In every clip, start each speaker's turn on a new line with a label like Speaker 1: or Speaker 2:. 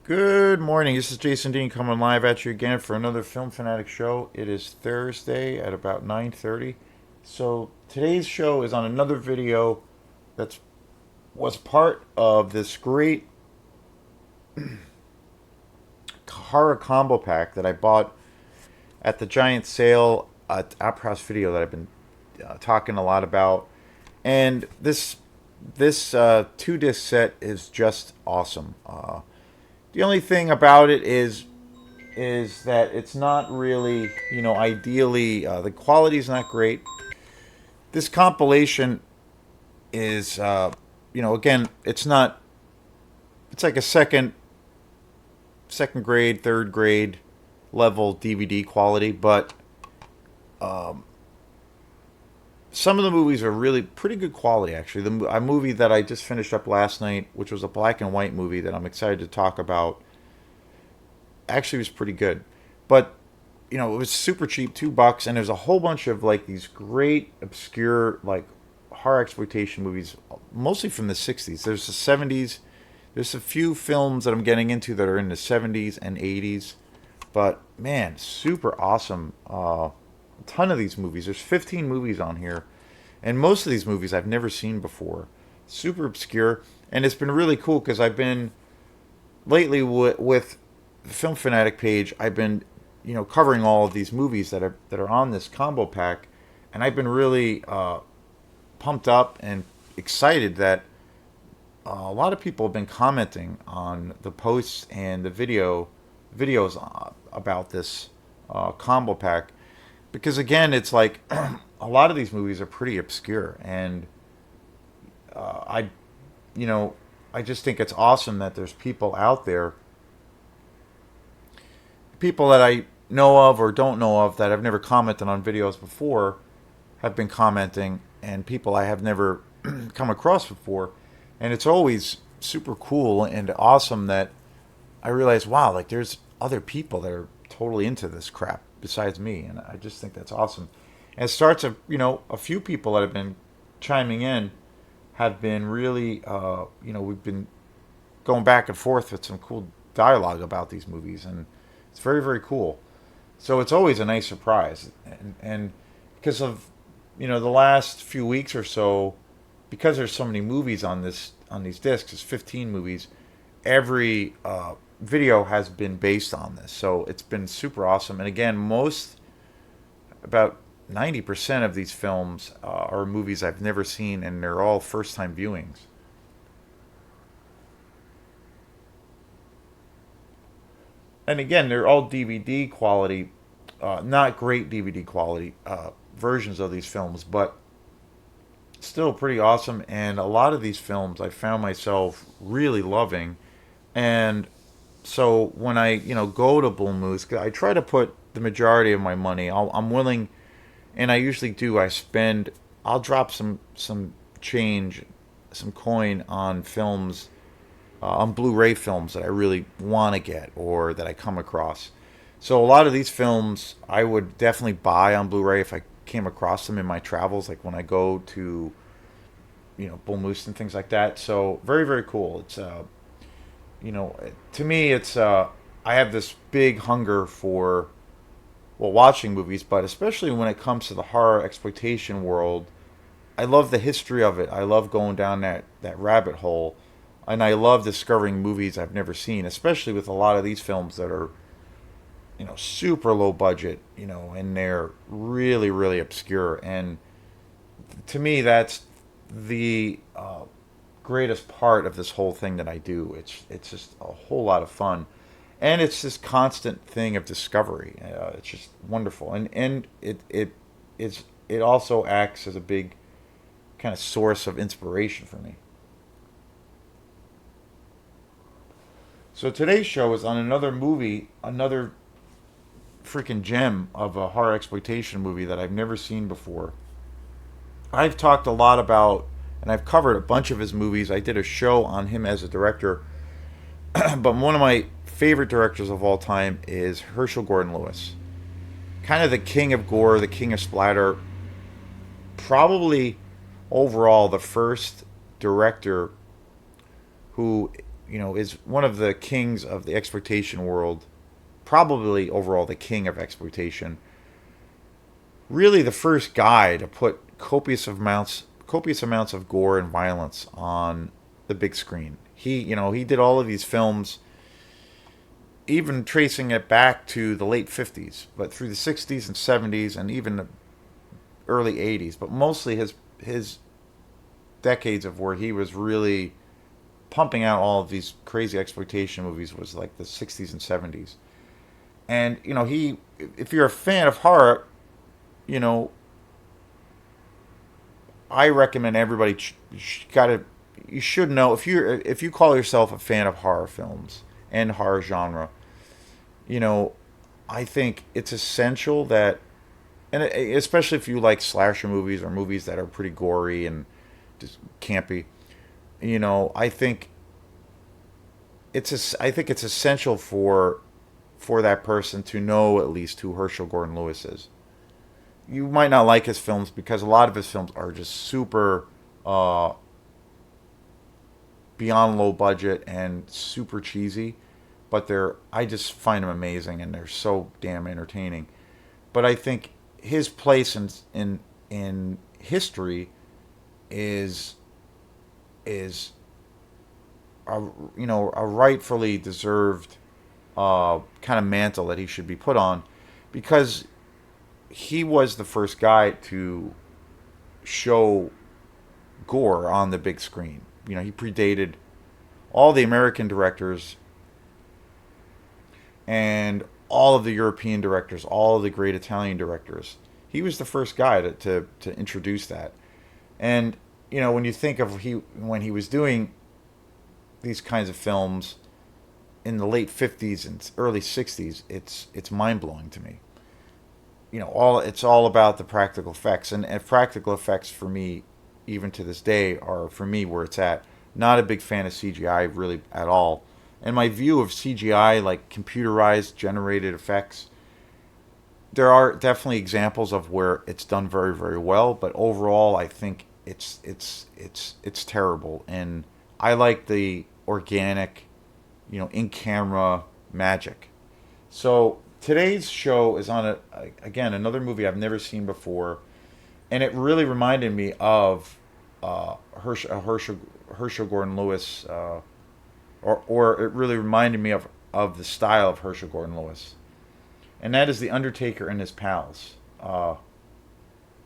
Speaker 1: Good morning. This is Jason Dean coming live at you again for another Film Fanatic show. It is Thursday at about 9:30. So today's show is on another video that was part of this great horror combo pack that I bought at the giant sale at Opera's Video that I've been talking a lot about. And this two disc set is just awesome. The only thing about it is that it's not really, ideally, the quality is not great. This compilation is, again, it's not, it's like a second grade, third grade level DVD quality, but some of the movies are really pretty good quality, actually. A movie that I just finished up last night, which was a black and white movie that I'm excited to talk about, actually was pretty good. But it was super cheap, $2, and there's a whole bunch of like these great obscure like horror exploitation movies, mostly from the '60s. There's the '70s. There's a few films that I'm getting into that are in the '70s and '80s, but man, super awesome. A ton of these movies. There's 15 movies on here, and most of these movies I've never seen before. Super obscure, and it's been really cool because I've been lately with the Film Fanatic page. I've been covering all of these movies that are on this combo pack, and I've been really pumped up and excited that a lot of people have been commenting on the posts and the videos about this combo pack, because again, it's like a lot of these movies are pretty obscure, and I you know I just think it's awesome that there's people out there, people that I know of or don't know of that I've never commented on videos before have been commenting, and people I have never come across before. And it's always super cool and awesome that I realize, wow, like there's other people that are totally into this crap besides me. And I just think that's awesome. And it starts, a few people that have been chiming in have been really, we've been going back and forth with some cool dialogue about these movies. And it's very, very cool. So it's always a nice surprise. And because of, the last few weeks or so, because there's so many movies on these discs, it's 15 movies. Every video has been based on this, so it's been super awesome. And again, about 90% of these films are movies I've never seen, and they're all first time viewings. And again, they're all DVD quality, not great DVD quality versions of these films, but still pretty awesome. And a lot of these films I found myself really loving. And so when I go to Bull Moose, I try to put the majority of my money. I'm willing, and I usually do. I'll drop some change, some coin on films, on Blu-ray films that I really want to get or that I come across. So a lot of these films I would definitely buy on Blu-ray if I came across them in my travels, like when I go to Bull Moose and things like that. So very, very cool. It's to me, it's I have this big hunger for, well, watching movies, but especially when it comes to the horror exploitation world. I love the history of it. I love going down that rabbit hole, and I love discovering movies I've never seen, especially with a lot of these films that are super low budget, and they're really, really obscure. And to me, that's the greatest part of this whole thing that I do. It's just a whole lot of fun, and it's this constant thing of discovery. It's just wonderful, and it also acts as a big kind of source of inspiration for me. So today's show is on another movie, another freaking gem of a horror exploitation movie that I've never seen before. I've talked a lot about, and I've covered a bunch of his movies. I did a show on him as a director, but one of my favorite directors of all time is Herschel Gordon Lewis. Kind of the king of gore, the king of splatter. Probably overall the first director who, is one of the kings of the exploitation world, probably overall the king of exploitation. Really, the first guy to put copious amounts of gore and violence on the big screen. He did all of these films, even tracing it back to the late 50s, but through the 60s and 70s and even the early 80s. But mostly his decades of where he was really pumping out all of these crazy exploitation movies was like the 60s and 70s. And he if you're a fan of horror, you know, I recommend everybody you should know if you call yourself a fan of horror films and horror genre, you know, I think it's essential that, and especially if you like slasher movies or movies that are pretty gory and just campy, I think it's essential for that person to know at least who Herschel Gordon Lewis is. You might not like his films because a lot of his films are just super uh, beyond low budget and super cheesy, but I just find them amazing and they're so damn entertaining. But I think his place in history is is a a rightfully deserved kind of mantle that he should be put on, because he was the first guy to show gore on the big screen. He predated all the American directors and all of the European directors, all of the great Italian directors. He was the first guy to introduce that. And when you think of when he was doing these kinds of films in the late 50s and early 60s, it's mind blowing to me. All it's all about the practical effects, and practical effects for me, even to this day, are for me where it's at. Not a big fan of CGI really at all, and my view of CGI, like computerized generated effects, there are definitely examples of where it's done very very well, but overall I think it's terrible, and I like the organic, in camera magic. So today's show is on again another movie I've never seen before, and it really reminded me of Herschel Gordon Lewis, or it really reminded me of the style of Herschel Gordon Lewis, and that is The Undertaker and His Pals. Wow,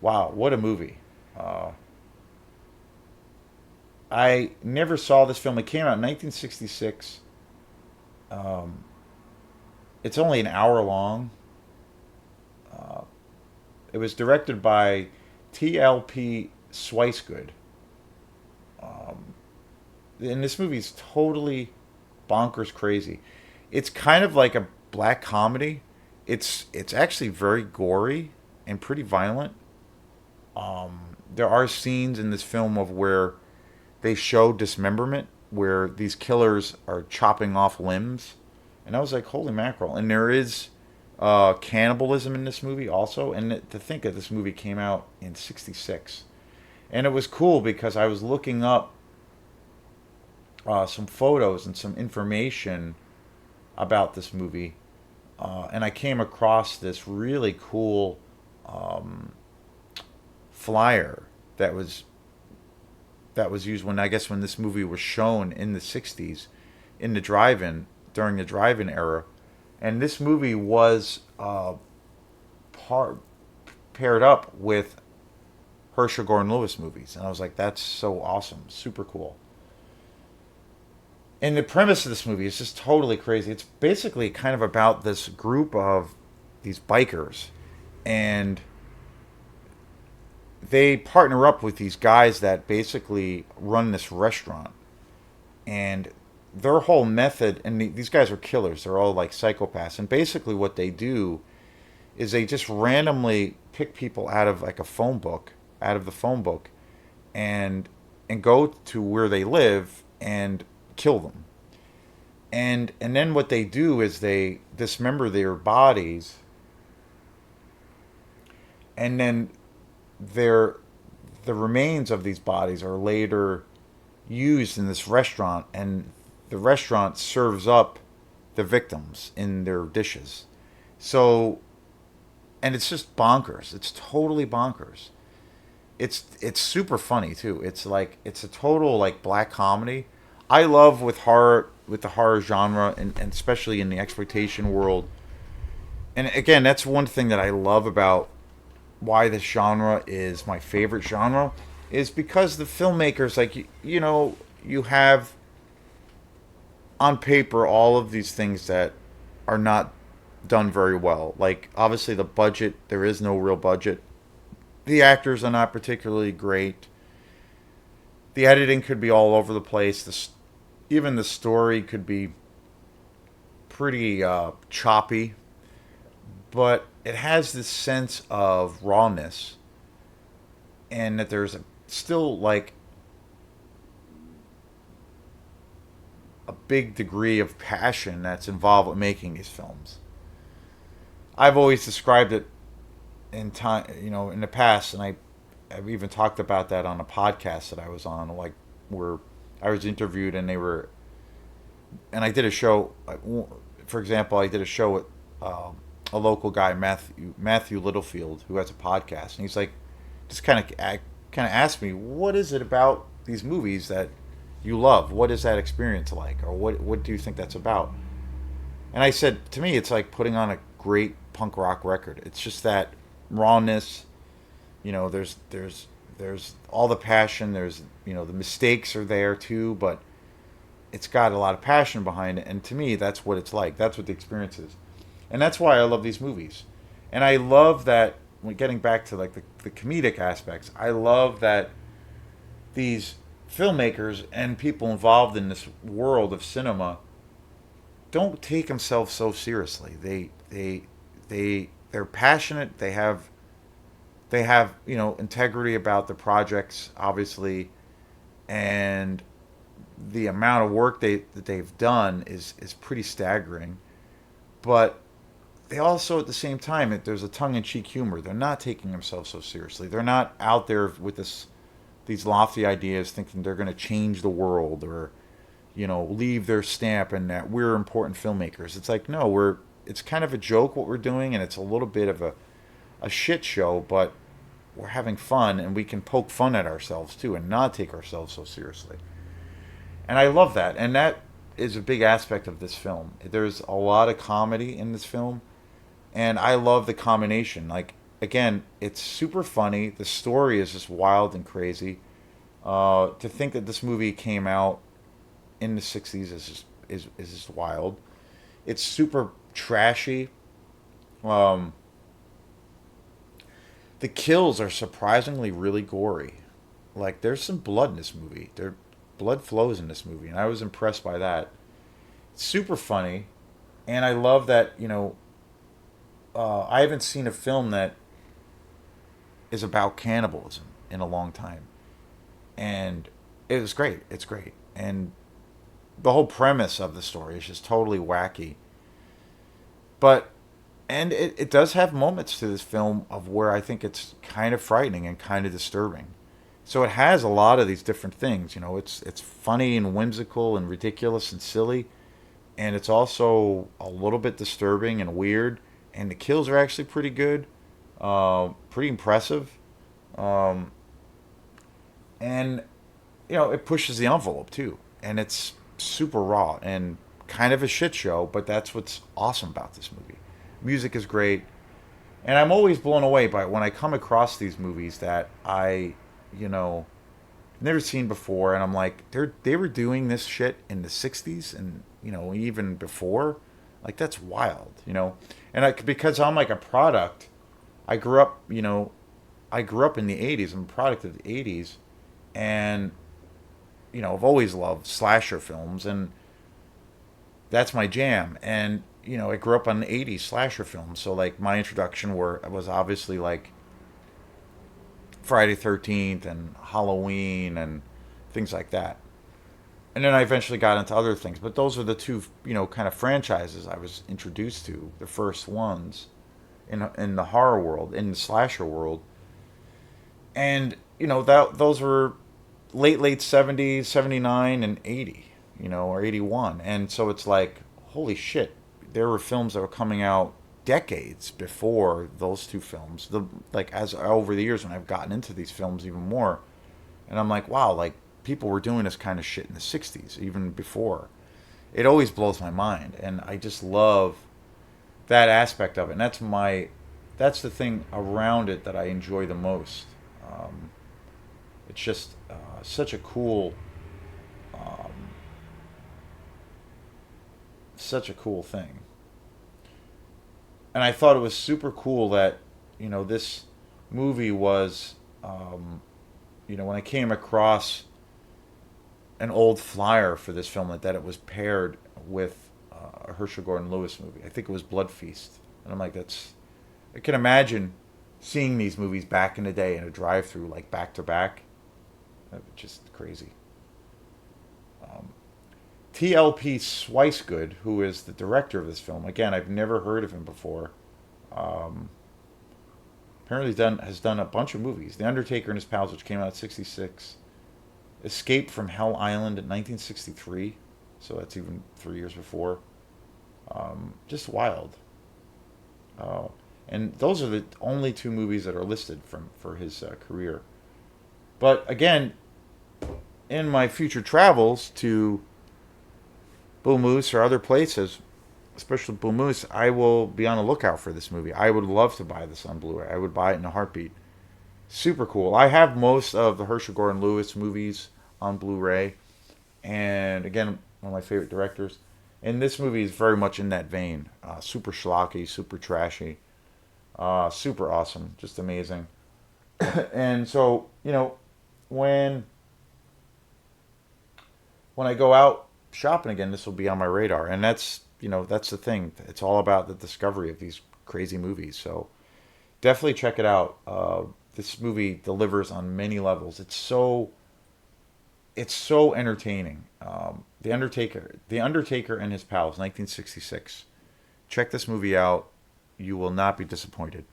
Speaker 1: what a movie! Uh, I never saw this film. It came out in 1966. Um, it's only an hour long. Uh, it was directed by T.L.P. Swicegood. Um, and this movie is totally bonkers crazy. It's kind of like a black comedy. It's actually very gory and pretty violent. There are scenes in this film of where they show dismemberment, where these killers are chopping off limbs, and I was like, holy mackerel! And there is cannibalism in this movie also. And to think that this movie came out in '66, and it was cool because I was looking up some photos and some information about this movie, and I came across this really cool um, flyer that was used when, I guess, when this movie was shown in the '60s in the drive-in, during the drive-in era, and this movie was par- paired up with Herschel Gordon Lewis movies, and I was like, that's so awesome, super cool. And the premise of this movie is just totally crazy. It's basically kind of about this group of these bikers, and they partner up with these guys that basically run this restaurant. And their whole method, and these guys are killers, they're all like psychopaths, and basically what they do is they just randomly pick people out of like a phone book, out of the phone book, and go to where they live and kill them. And then what they do is they dismember their bodies, and then their the remains of these bodies are later used in this restaurant, and the restaurant serves up the victims in their dishes. So, and it's just bonkers. It's totally bonkers. It's super funny too. It's like it's a total like black comedy. I love with the horror genre and especially in the exploitation world. And again, that's one thing that I love about why this genre is my favorite genre is because the filmmakers like you know you have on paper all of these things that are not done very well. Like obviously the budget, there is no real budget. The actors are not particularly great. The editing could be all over the place. Even the story could be pretty choppy, but it has this sense of rawness and that there's still like a big degree of passion that's involved with making these films. I've always described it in time, you know, in the past, and I've even talked about that on a podcast that I was on, like where I was interviewed and they were, and I did a show. For example, I did a show with a local guy, Matthew Littlefield, who has a podcast, and he's like, just kind of asked me, what is it about these movies that you love? What is that experience like, or what do you think that's about? And I said, to me, it's like putting on a great punk rock record. It's just that rawness. You know, there's all the passion. There's you know the mistakes are there too, but it's got a lot of passion behind it. And to me, that's what it's like. That's what the experience is, and that's why I love these movies. And I love that when getting back to like the comedic aspects, I love that these filmmakers and people involved in this world of cinema don't take themselves so seriously. They're passionate. They have you know integrity about the projects, obviously, and the amount of work that they've done is pretty staggering. But they also at the same time there's a tongue in cheek humor. They're not taking themselves so seriously. They're not out there with these lofty ideas thinking they're going to change the world or you know leave their stamp and that we're important filmmakers. It's like no, we're it's kind of a joke what we're doing and it's a little bit of a shit show, but we're having fun and we can poke fun at ourselves too and not take ourselves so seriously. And I love that. And that is a big aspect of this film. There's a lot of comedy in this film and I love the combination. Like again, it's super funny. The story is just wild and crazy. To think that this movie came out in the '60s is just wild. It's super trashy. Um, the kills are surprisingly really gory. Like there's some blood in this movie. There blood flows in this movie, and I was impressed by that. It's super funny, and I love that you know I haven't seen a film that is about cannibalism in a long time, and it was great. It's great, and the whole premise of the story is just totally wacky. But and it does have moments to this film of where I think it's kind of frightening and kind of disturbing. So it has a lot of these different things. You know, it's funny and whimsical and ridiculous and silly, and it's also a little bit disturbing and weird. And the kills are actually pretty good, pretty impressive, um, and you know it pushes the envelope too. And it's super raw and kind of a shit show, but that's what's awesome about this movie. Music is great, and I'm always blown away by when I come across these movies that you know, never seen before, and I'm like, they were doing this shit in the '60s, and you know, even before, like that's wild, you know, and because I'm like a product, I grew up, you know, I grew up in the '80s. I'm a product of the '80s, and you know, I've always loved slasher films, and that's my jam. And you know, I grew up on the '80s slasher films, so like my introduction was obviously like Friday 13th and Halloween and things like that. And then I eventually got into other things, but those are the two, you know, kind of franchises I was introduced to, the first ones in the horror world, in the slasher world. And you know, that those were late '70s, '79 and '80. or 81. And so it's like, holy shit, there were films that were coming out decades before those two films. Like as over the years when I've gotten into these films even more, and I'm like, wow, like people were doing this kind of shit in the 60s even before. It always blows my mind, and I just love that aspect of it. And that's the thing around it that I enjoy the most. Um, it's just such a such a cool thing. And I thought it was super cool that this movie was when I came across an old flyer for this film that it was paired with a Herschel Gordon Lewis movie. I think it was Blood Feast, and I'm like, that's I can imagine seeing these movies back in the day in a drive-through, like back to back. Just crazy. Um, TLP Swicegood, who is the director of this film, again, I've never heard of him before. Um, Apparently, has done a bunch of movies. The Undertaker and His Pals, which came out in '66. Escape from Hell Island in 1963. So that's even 3 years before. Just wild. Uh, and those are the only two movies that are listed for his career. But again, in my future travels to Bull Moose or other places, especially Bull Moose, I will be on the lookout for this movie. I would love to buy this on Blu-ray. I would buy it in a heartbeat. Super cool. I have most of the Herschel Gordon Lewis movies on Blu-ray, and again, one of my favorite directors. And this movie is very much in that vein. Super schlocky, super trashy, super awesome, just amazing. And so, when when I go out shopping again, this will be on my radar. And that's the thing. It's all about the discovery of these crazy movies. So definitely check it out. This movie delivers on many levels. It's so entertaining. The Undertaker and His Pals, 1966. Check this movie out. You will not be disappointed.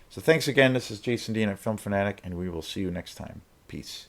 Speaker 1: So thanks again. This is Jason Dean at Film Fanatic, and we will see you next time. Peace.